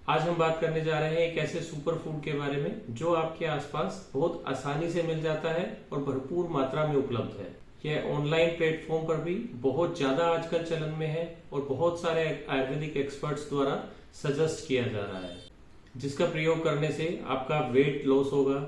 आज हम बात करने जा रहे हैं एक ऐसे सुपर फूड के बारे में जो आपके आसपास बहुत आसानी से मिल जाता है और भरपूर मात्रा में उपलब्ध है। यह ऑनलाइन प्लेटफॉर्म पर भी बहुत ज्यादा आजकल चलन में है और बहुत सारे आयुर्वेदिक एक्सपर्ट्स द्वारा सजेस्ट किया जा रहा है, जिसका प्रयोग करने से आपका वेट लॉस होगा,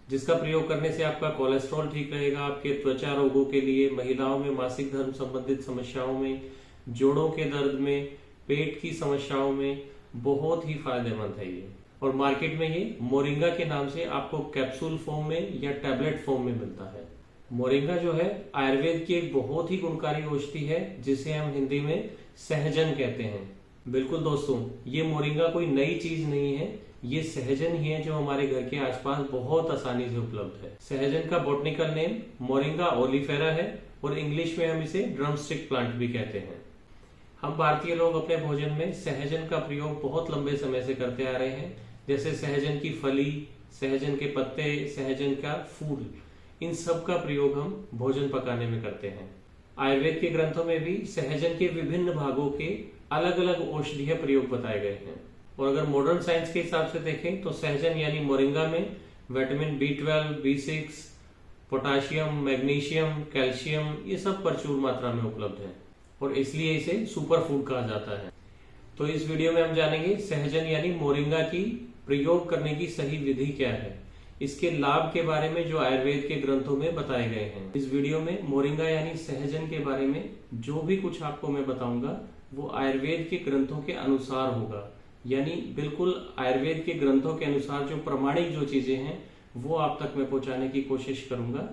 जिसका प्रयोग करने से आपका कोलेस्ट्रॉल ठीक रहेगा, आपके त्वचा रोगों के लिए, महिलाओं में मासिक धर्म संबंधित समस्याओं में, जोड़ों के दर्द में, पेट की समस्याओं में बहुत ही फायदेमंद है ये। और मार्केट में ये मोरिंगा के नाम से आपको कैप्सूल फॉर्म में या टैबलेट फॉर्म में मिलता है। मोरिंगा जो है आयुर्वेद की एक बहुत ही गुणकारी औषधि है, जिसे हम हिंदी में सहजन कहते हैं। बिल्कुल दोस्तों, ये मोरिंगा कोई नई चीज नहीं है, ये सहजन ही है जो हमारे घर के आसपास बहुत आसानी से उपलब्ध है। सहजन का बॉटनिकल नेम मोरिंगा ओलिफेरा है और इंग्लिश में हम इसे ड्रमस्टिक प्लांट भी कहते हैं। हम भारतीय लोग अपने भोजन में सहजन का प्रयोग बहुत लंबे समय से करते आ रहे हैं, जैसे सहजन की फली, सहजन के पत्ते, सहजन का फूल, इन सब का प्रयोग हम भोजन पकाने में करते हैं। आयुर्वेद के ग्रंथों में भी सहजन के विभिन्न भागों के अलग अलग औषधीय प्रयोग बताए गए हैं। और अगर मॉडर्न साइंस के हिसाब से देखें तो सहजन यानी मोरिंगा में vitamin B12, B6, potassium, magnesium, calcium ये सब प्रचुर मात्रा में उपलब्ध है और इसलिए इसे सुपर फूड कहा जाता है। तो इस वीडियो में हम जानेंगे सहजन यानी मोरिंगा की प्रयोग करने की सही विधि क्या है, इसके लाभ के बारे में जो आयुर्वेद के ग्रंथों में बताए गए हैं। इस वीडियो में मोरिंगा यानी सहजन के बारे में जो भी कुछ आपको मैं बताऊंगा वो आयुर्वेद के ग्रंथों के अनुसार होगा, यानी बिल्कुल आयुर्वेद के ग्रंथों के अनुसार जो प्रमाणिक जो चीजें हैं वो आप तक मैं पहुंचाने की कोशिश करूंगा।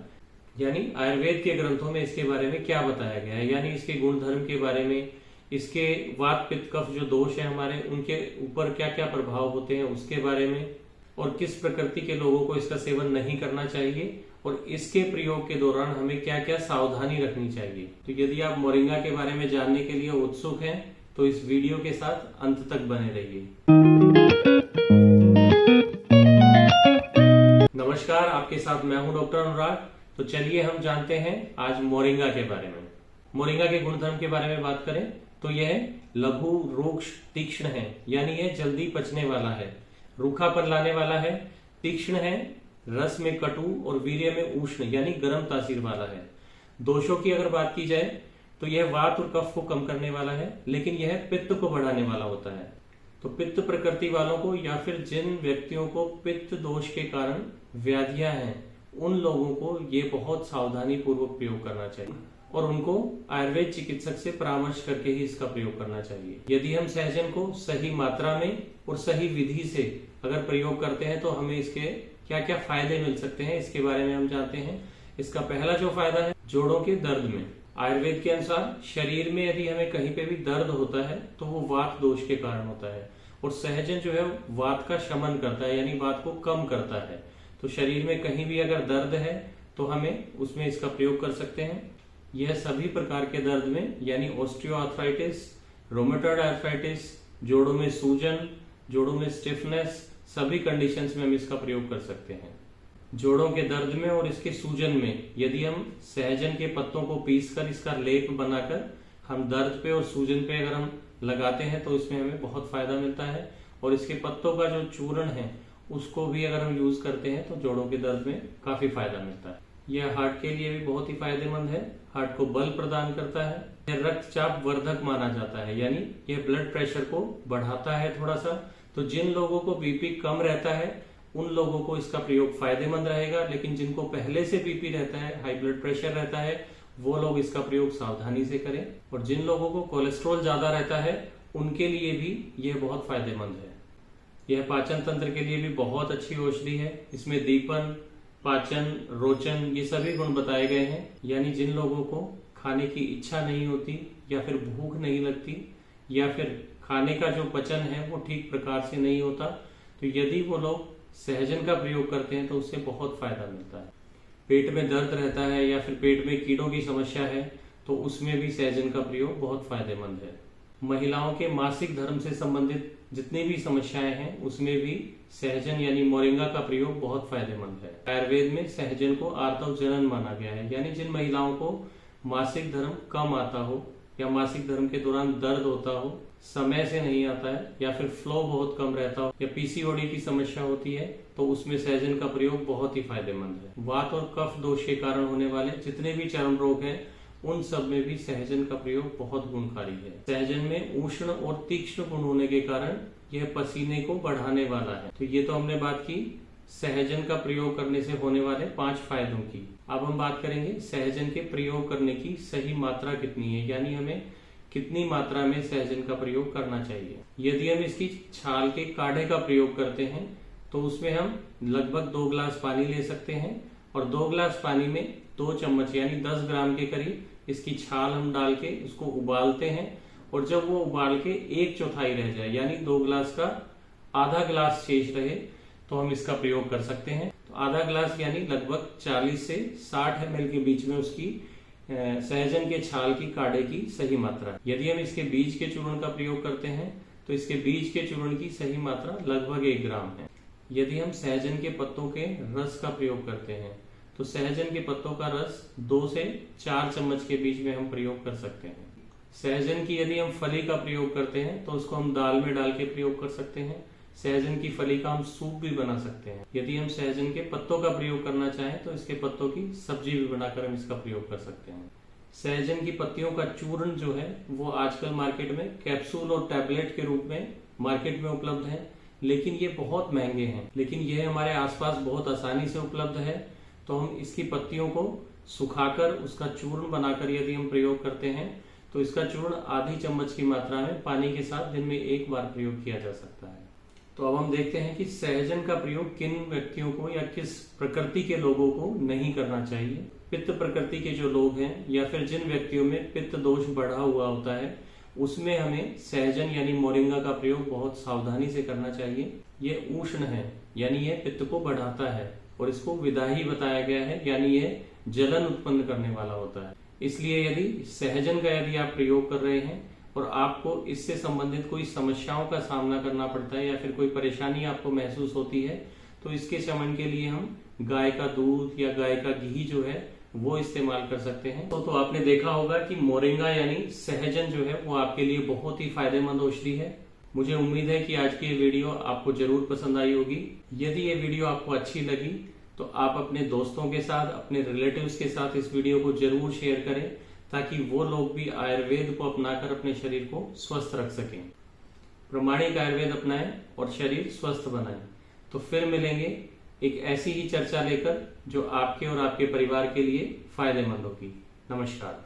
यानी आयुर्वेद के ग्रंथों में इसके बारे में क्या बताया गया है, यानी इसके गुण धर्म के बारे में, इसके वात पित्त कफ जो दोष है हमारे उनके ऊपर क्या क्या प्रभाव होते हैं उसके बारे में, और किस प्रकृति के लोगों को इसका सेवन नहीं करना चाहिए और इसके प्रयोग के दौरान हमें क्या क्या सावधानी रखनी चाहिए। तो यदि आप मोरिंगा के बारे में जानने के लिए उत्सुक हैं तो इस वीडियो के साथ अंत तक बने रहिए। नमस्कार, आपके साथ मैं हूं डॉक्टर अनुराग। तो चलिए हम जानते हैं आज मोरिंगा के बारे में। मोरिंगा के गुणधर्म के बारे में बात करें तो यह लघु, रूक्ष, तीक्ष्ण है, यानी यह जल्दी पचने वाला है, रूखापन लाने वाला है, तीक्ष्ण है, रस में कटु और वीर्य में उष्ण यानी गर्म तासीर वाला है। दोषों की अगर बात की जाए तो यह वात और कफ को कम करने वाला है, लेकिन यह पित्त को बढ़ाने वाला होता है। तो पित्त प्रकृति वालों को या फिर जिन व्यक्तियों को पित्त दोष के कारण व्याधियां हैं उन लोगों को ये बहुत सावधानी पूर्वक प्रयोग करना चाहिए और उनको आयुर्वेद चिकित्सक से परामर्श करके ही इसका प्रयोग करना चाहिए। यदि हम सहजन को सही मात्रा में और सही विधि से अगर प्रयोग करते हैं तो हमें इसके क्या क्या फायदे मिल सकते हैं इसके बारे में हम जानते हैं। इसका पहला जो फायदा है जोड़ों के दर्द में। आयुर्वेद के अनुसार शरीर में यदि हमें कहीं पे भी दर्द होता है तो वो वात दोष के कारण होता है और सहजन जो है वात का शमन करता है, यानी वात को कम करता है। तो शरीर में कहीं भी अगर दर्द है तो हमें उसमें इसका प्रयोग कर सकते हैं। यह सभी प्रकार के दर्द में यानी ऑस्टियोआर्थराइटिस, रोमेटॉइड आर्थराइटिस, जोड़ों में सूजन, जोड़ों में स्टिफनेस, सभी कंडीशंस में हम इसका प्रयोग कर सकते हैं। जोड़ों के दर्द में और इसके सूजन में यदि हम सहजन के पत्तों को पीसकर इसका लेप बनाकर हम दर्द पे और सूजन पे अगर हम लगाते हैं तो इसमें हमें बहुत फायदा मिलता है। और इसके पत्तों का जो चूर्ण है उसको भी अगर हम यूज करते हैं तो जोड़ों के दर्द में काफी फायदा मिलता है। यह हार्ट के लिए भी बहुत ही फायदेमंद है, हार्ट को बल प्रदान करता है। यह रक्तचाप वर्धक माना जाता है, यानी यह ब्लड प्रेशर को बढ़ाता है थोड़ा सा। तो जिन लोगों को बीपी कम रहता है उन लोगों को इसका प्रयोग फायदेमंद रहेगा, लेकिन जिनको पहले से बीपी रहता है, हाई ब्लड प्रेशर रहता है, वो लोग इसका प्रयोग सावधानी से करें। और जिन लोगों को कोलेस्ट्रॉल ज्यादा रहता है उनके लिए भी यह बहुत फायदेमंद है। यह पाचन तंत्र के लिए भी बहुत अच्छी औषधि है। इसमें दीपन, पाचन, रोचन ये सभी गुण बताए गए हैं, यानी जिन लोगों को खाने की इच्छा नहीं होती या फिर भूख नहीं लगती या फिर खाने का जो पचन है वो ठीक प्रकार से नहीं होता, तो यदि वो लोग सहजन का प्रयोग करते हैं तो उससे बहुत फायदा मिलता है। पेट में दर्द रहता है या फिर पेट में कीड़ों की समस्या है तो उसमें भी सहजन का प्रयोग बहुत फायदेमंद है। महिलाओं के मासिक धर्म से संबंधित जितनी भी समस्याएं हैं उसमें भी सहजन यानी मोरिंगा का प्रयोग बहुत फायदेमंद है। आयुर्वेद में सहजन को आर्तव जनन माना गया है, यानी जिन महिलाओं को मासिक धर्म कम आता हो या मासिक धर्म के दौरान दर्द होता हो, समय से नहीं आता है या फिर फ्लो बहुत कम रहता हो या पीसीओडी की समस्या होती है तो उसमें सहजन का प्रयोग बहुत ही फायदेमंद है। वात और कफ दोष के कारण होने वाले जितने भी चर्म रोग हैं उन सब में भी सहजन का प्रयोग बहुत गुणकारी है। सहजन में उष्ण और तीक्ष्ण गुण होने के कारण यह पसीने को बढ़ाने वाला है। तो ये तो हमने बात की सहजन का प्रयोग करने से होने वाले 5 फायदों की। अब हम बात करेंगे सहजन के प्रयोग करने की सही मात्रा कितनी है, यानी हमें कितनी मात्रा में सहजन का प्रयोग करना चाहिए। यदि हम इसकी छाल के काढ़े का प्रयोग करते हैं तो उसमें हम लगभग 2 गिलास पानी ले सकते हैं और 2 गिलास पानी में 2 चम्मच यानी 10 ग्राम के करीब इसकी छाल हम डाल के इसको उबालते हैं और जब वो उबाल के 1/4 रह जाए यानी 2 गिलास का आधा गिलास शेष रहे तो हम इसका प्रयोग कर सकते हैं। तो आधा गिलास यानी लगभग 40 से 60 ml के बीच में उसकी सहजन के छाल की काढ़े की सही मात्रा। यदि हम इसके बीज के चूर्ण का प्रयोग करते हैं तो इसके बीज के चूर्ण की सही मात्रा लगभग 1 ग्राम है। यदि हम सहजन के पत्तों के रस का प्रयोग करते हैं तो सहजन के पत्तों का रस 2 से 4 चम्मच के बीच में हम प्रयोग कर सकते हैं। सहजन की यदि हम फली का प्रयोग करते हैं तो उसको हम दाल में डाल के प्रयोग कर सकते हैं। सहजन की फली का हम सूप भी बना सकते हैं। यदि हम सहजन के पत्तों का प्रयोग करना चाहें तो इसके पत्तों की सब्जी भी बनाकर हम इसका प्रयोग कर सकते हैं। सहजन की पत्तियों का चूर्ण जो है वो आजकल मार्केट में कैप्सूल और टैबलेट के रूप में मार्केट में उपलब्ध है, लेकिन ये बहुत महंगे हैं। लेकिन यह हमारे आसपास बहुत आसानी से उपलब्ध है, तो हम इसकी पत्तियों को सुखाकर उसका चूर्ण बनाकर यदि हम प्रयोग करते हैं तो इसका चूर्ण आधी चम्मच की मात्रा में पानी के साथ दिन में 1 बार प्रयोग किया जा सकता है। तो अब हम देखते हैं कि सहजन का प्रयोग किन व्यक्तियों को या किस प्रकृति के लोगों को नहीं करना चाहिए। पित्त प्रकृति के जो लोग हैं या फिर जिन व्यक्तियों में पित्त दोष बढ़ा हुआ होता है उसमें हमें सहजन यानी मोरिंगा का प्रयोग बहुत सावधानी से करना चाहिए। ये उष्ण है यानी यह पित्त को बढ़ाता है और इसको विदाही बताया गया है यानी यह जलन उत्पन्न करने वाला होता है। इसलिए यदि सहजन का यदि आप प्रयोग कर रहे हैं और आपको इससे संबंधित कोई समस्याओं का सामना करना पड़ता है या फिर कोई परेशानी आपको महसूस होती है तो इसके शमन के लिए हम गाय का दूध या गाय का घी जो है वो इस्तेमाल कर सकते हैं। तो आपने देखा होगा कि मोरिंगा यानी सहजन जो है वो आपके लिए बहुत ही फायदेमंद औषधि है। मुझे उम्मीद है कि आज की ये वीडियो आपको जरूर पसंद आई होगी। यदि ये वीडियो आपको अच्छी लगी तो आप अपने दोस्तों के साथ, अपने रिलेटिव्स के साथ इस वीडियो को जरूर शेयर करें ताकि वो लोग भी आयुर्वेद को अपनाकर अपने शरीर को स्वस्थ रख सकें। प्रामाणिक आयुर्वेद अपनाएं और शरीर स्वस्थ बनाएं। तो फिर मिलेंगे एक ऐसी ही चर्चा लेकर जो आपके और आपके परिवार के लिए फायदेमंद होगी। नमस्कार।